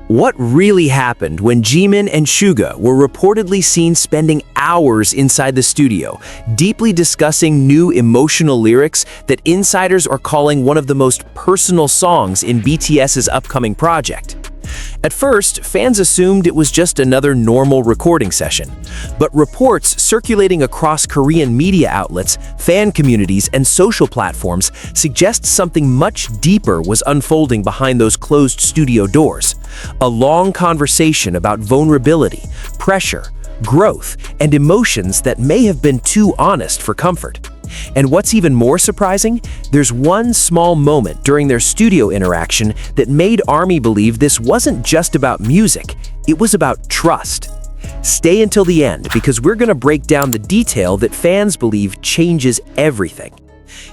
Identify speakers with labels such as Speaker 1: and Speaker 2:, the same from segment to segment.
Speaker 1: What really happened when Jimin and Suga were reportedly seen spending hours inside the studio, deeply discussing new emotional lyrics that insiders are calling one of the most personal songs in BTS's upcoming project? At first, fans assumed it was just another normal recording session, but reports circulating across Korean media outlets, fan communities, and social platforms suggest something much deeper was unfolding behind those closed studio doors. A long conversation about vulnerability, pressure, growth, and emotions that may have been too honest for comfort. And what's even more surprising, there's one small moment during their studio interaction that made ARMY believe this wasn't just about music, it was about trust. Stay until the end because we're going to break down the detail that fans believe changes everything.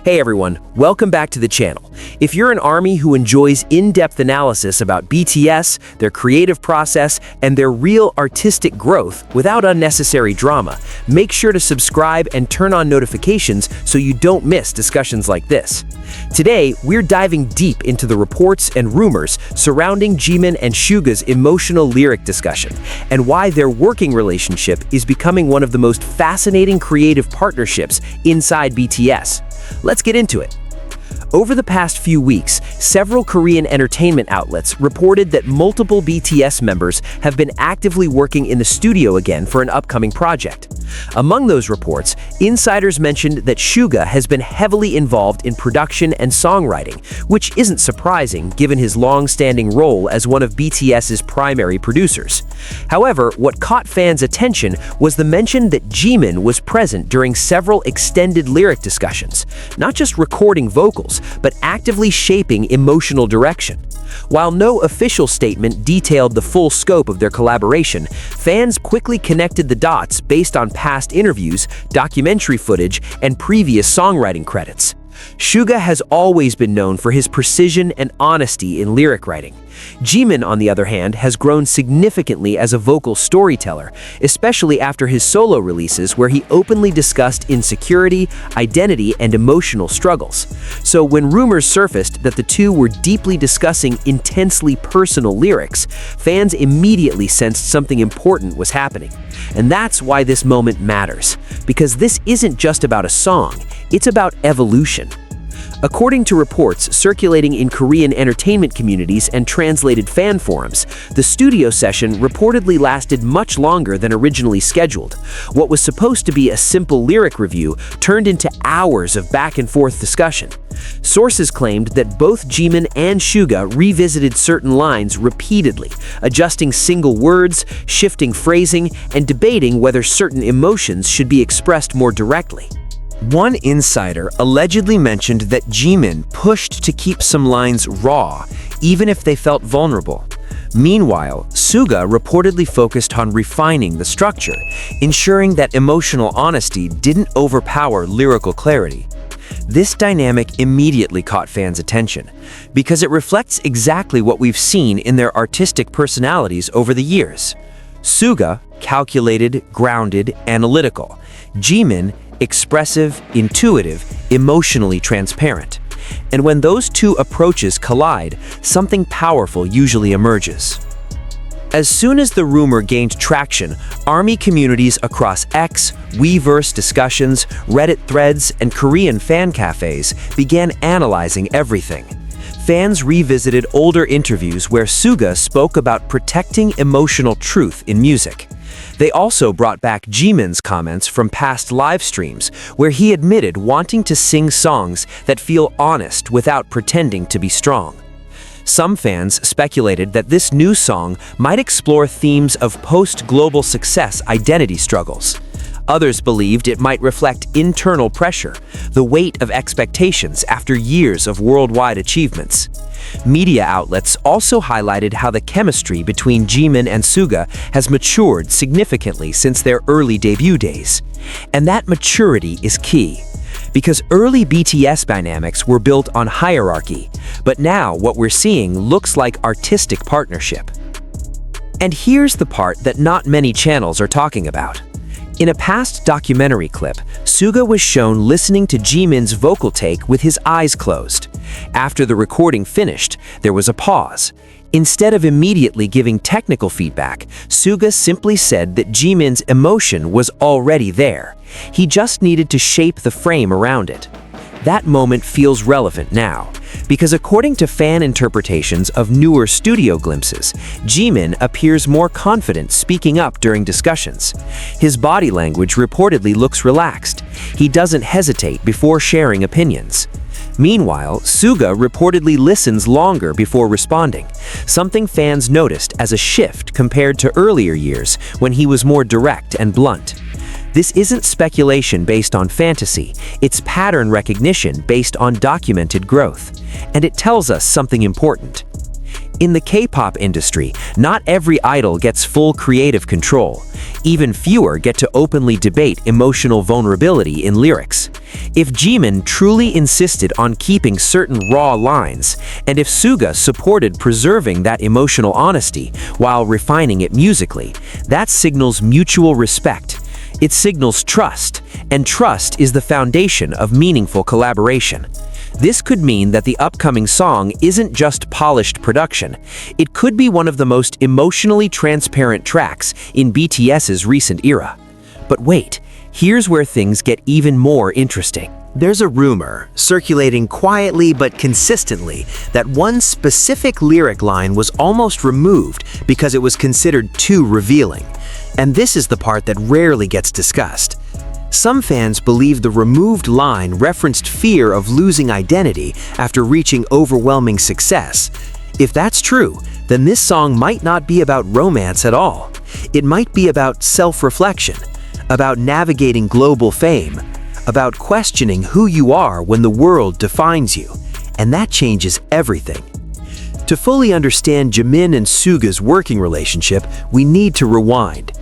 Speaker 1: Hey everyone, welcome back to the channel. If you're an ARMY who enjoys in-depth analysis about BTS, their creative process, and their real artistic growth without unnecessary drama, make sure to subscribe and turn on notifications so you don't miss discussions like this. Today, we're diving deep into the reports and rumors surrounding Jimin and Suga's emotional lyric discussion, and why their working relationship is becoming one of the most fascinating creative partnerships inside BTS. Let's get into it. Over the past few weeks, several Korean entertainment outlets reported that multiple BTS members have been actively working in the studio again for an upcoming project. Among those reports, insiders mentioned that Suga has been heavily involved in production and songwriting, which isn't surprising given his long-standing role as one of BTS's primary producers. However, what caught fans' attention was the mention that Jimin was present during several extended lyric discussions, not just recording vocals, but actively shaping emotional direction. While no official statement detailed the full scope of their collaboration, fans quickly connected the dots based on past interviews, documentary footage, and previous songwriting credits. Suga has always been known for his precision and honesty in lyric writing. Jimin, on the other hand, has grown significantly as a vocal storyteller, especially after his solo releases where he openly discussed insecurity, identity, and emotional struggles. So when rumors surfaced that the two were deeply discussing intensely personal lyrics, fans immediately sensed something important was happening. And that's why this moment matters, because this isn't just about a song, it's about evolution. According to reports circulating in Korean entertainment communities and translated fan forums, the studio session reportedly lasted much longer than originally scheduled. What was supposed to be a simple lyric review turned into hours of back-and-forth discussion. Sources claimed that both Jimin and Suga revisited certain lines repeatedly, adjusting single words, shifting phrasing, and debating whether certain emotions should be expressed more directly. One insider allegedly mentioned that Jimin pushed to keep some lines raw, even if they felt vulnerable. Meanwhile, Suga reportedly focused on refining the structure, ensuring that emotional honesty didn't overpower lyrical clarity. This dynamic immediately caught fans' attention, because it reflects exactly what we've seen in their artistic personalities over the years. Suga, calculated, grounded, analytical. Jimin, expressive, intuitive, emotionally transparent. And when those two approaches collide, something powerful usually emerges. As soon as the rumor gained traction, ARMY communities across X, Weverse discussions, Reddit threads, and Korean fan cafes began analyzing everything. Fans revisited older interviews where Suga spoke about protecting emotional truth in music. They also brought back Jimin's comments from past live streams, where he admitted wanting to sing songs that feel honest without pretending to be strong. Some fans speculated that this new song might explore themes of post-global success identity struggles. Others believed it might reflect internal pressure, the weight of expectations after years of worldwide achievements. Media outlets also highlighted how the chemistry between Jimin and Suga has matured significantly since their early debut days. And that maturity is key, because early BTS dynamics were built on hierarchy, but now what we're seeing looks like artistic partnership. And here's the part that not many channels are talking about. In a past documentary clip, Suga was shown listening to Jimin's vocal take with his eyes closed. After the recording finished, there was a pause. Instead of immediately giving technical feedback, Suga simply said that Jimin's emotion was already there. He just needed to shape the frame around it. That moment feels relevant now, because according to fan interpretations of newer studio glimpses, Jimin appears more confident speaking up during discussions. His body language reportedly looks relaxed. He doesn't hesitate before sharing opinions. Meanwhile, Suga reportedly listens longer before responding, something fans noticed as a shift compared to earlier years when he was more direct and blunt. This isn't speculation based on fantasy, it's pattern recognition based on documented growth. And it tells us something important. In the K-pop industry, not every idol gets full creative control. Even fewer get to openly debate emotional vulnerability in lyrics. If Jimin truly insisted on keeping certain raw lines, and if Suga supported preserving that emotional honesty while refining it musically, that signals mutual respect. It signals trust, and trust is the foundation of meaningful collaboration. This could mean that the upcoming song isn't just polished production. It could be one of the most emotionally transparent tracks in BTS's recent era. But wait, here's where things get even more interesting. There's a rumor, circulating quietly but consistently, that one specific lyric line was almost removed because it was considered too revealing. And this is the part that rarely gets discussed. Some fans believe the removed line referenced fear of losing identity after reaching overwhelming success. If that's true, then this song might not be about romance at all. It might be about self-reflection, about navigating global fame, about questioning who you are when the world defines you. And that changes everything. To fully understand Jimin and Suga's working relationship, we need to rewind.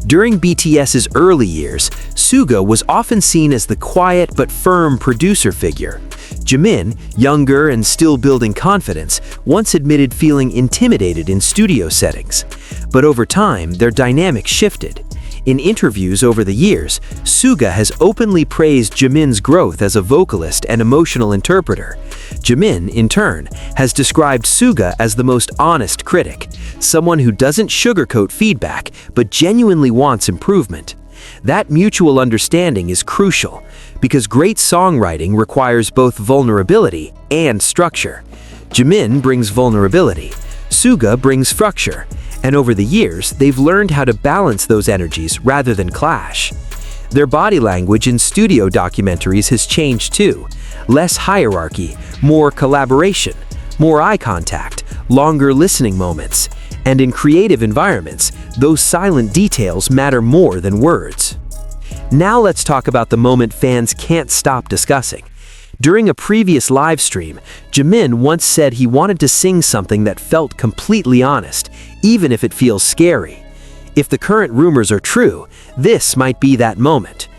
Speaker 1: During BTS's early years, Suga was often seen as the quiet but firm producer figure. Jimin, younger and still building confidence, once admitted feeling intimidated in studio settings. But over time, their dynamic shifted. In interviews over the years, Suga has openly praised Jimin's growth as a vocalist and emotional interpreter. Jimin, in turn, has described Suga as the most honest critic, someone who doesn't sugarcoat feedback but genuinely wants improvement. That mutual understanding is crucial, because great songwriting requires both vulnerability and structure. Jimin brings vulnerability, Suga brings structure, and over the years, they've learned how to balance those energies rather than clash. Their body language in studio documentaries has changed too. Less hierarchy, more collaboration, more eye contact, longer listening moments. And in creative environments, those silent details matter more than words. Now let's talk about the moment fans can't stop discussing. During a previous live stream, Jimin once said he wanted to sing something that felt completely honest, even if it feels scary. If the current rumors are true, this might be that moment.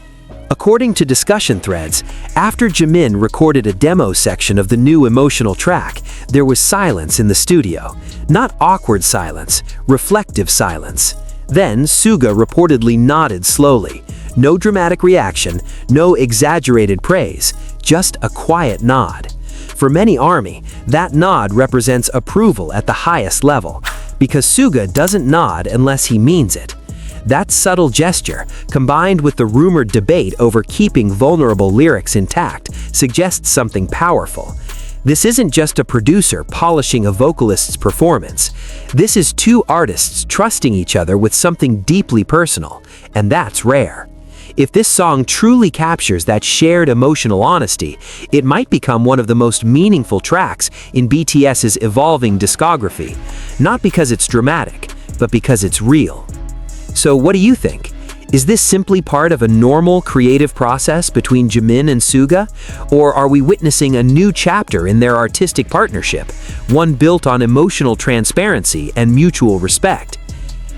Speaker 1: According to discussion threads, after Jimin recorded a demo section of the new emotional track, there was silence in the studio. Not awkward silence, reflective silence. Then Suga reportedly nodded slowly. No dramatic reaction, no exaggerated praise, just a quiet nod. For many ARMY, that nod represents approval at the highest level, because Suga doesn't nod unless he means it. That subtle gesture, combined with the rumored debate over keeping vulnerable lyrics intact, suggests something powerful. This isn't just a producer polishing a vocalist's performance. This is two artists trusting each other with something deeply personal, and that's rare. If this song truly captures that shared emotional honesty, it might become one of the most meaningful tracks in BTS's evolving discography, not because it's dramatic, but because it's real. So what do you think? Is this simply part of a normal creative process between Jimin and Suga? Or are we witnessing a new chapter in their artistic partnership, one built on emotional transparency and mutual respect?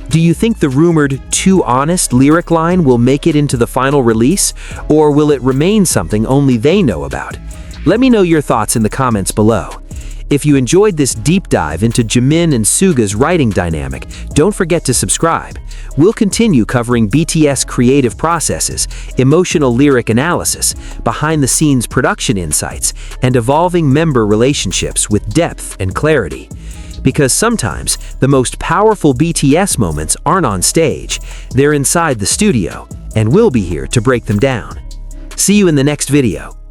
Speaker 1: Do you think the rumored "too honest" lyric line will make it into the final release, or will it remain something only they know about? Let me know your thoughts in the comments below. If you enjoyed this deep dive into Jimin and Suga's writing dynamic, don't forget to subscribe. We'll continue covering BTS creative processes, emotional lyric analysis, behind-the-scenes production insights, and evolving member relationships with depth and clarity. because sometimes the most powerful BTS moments aren't on stage, they're inside the studio, and we'll be here to break them down. See you in the next video.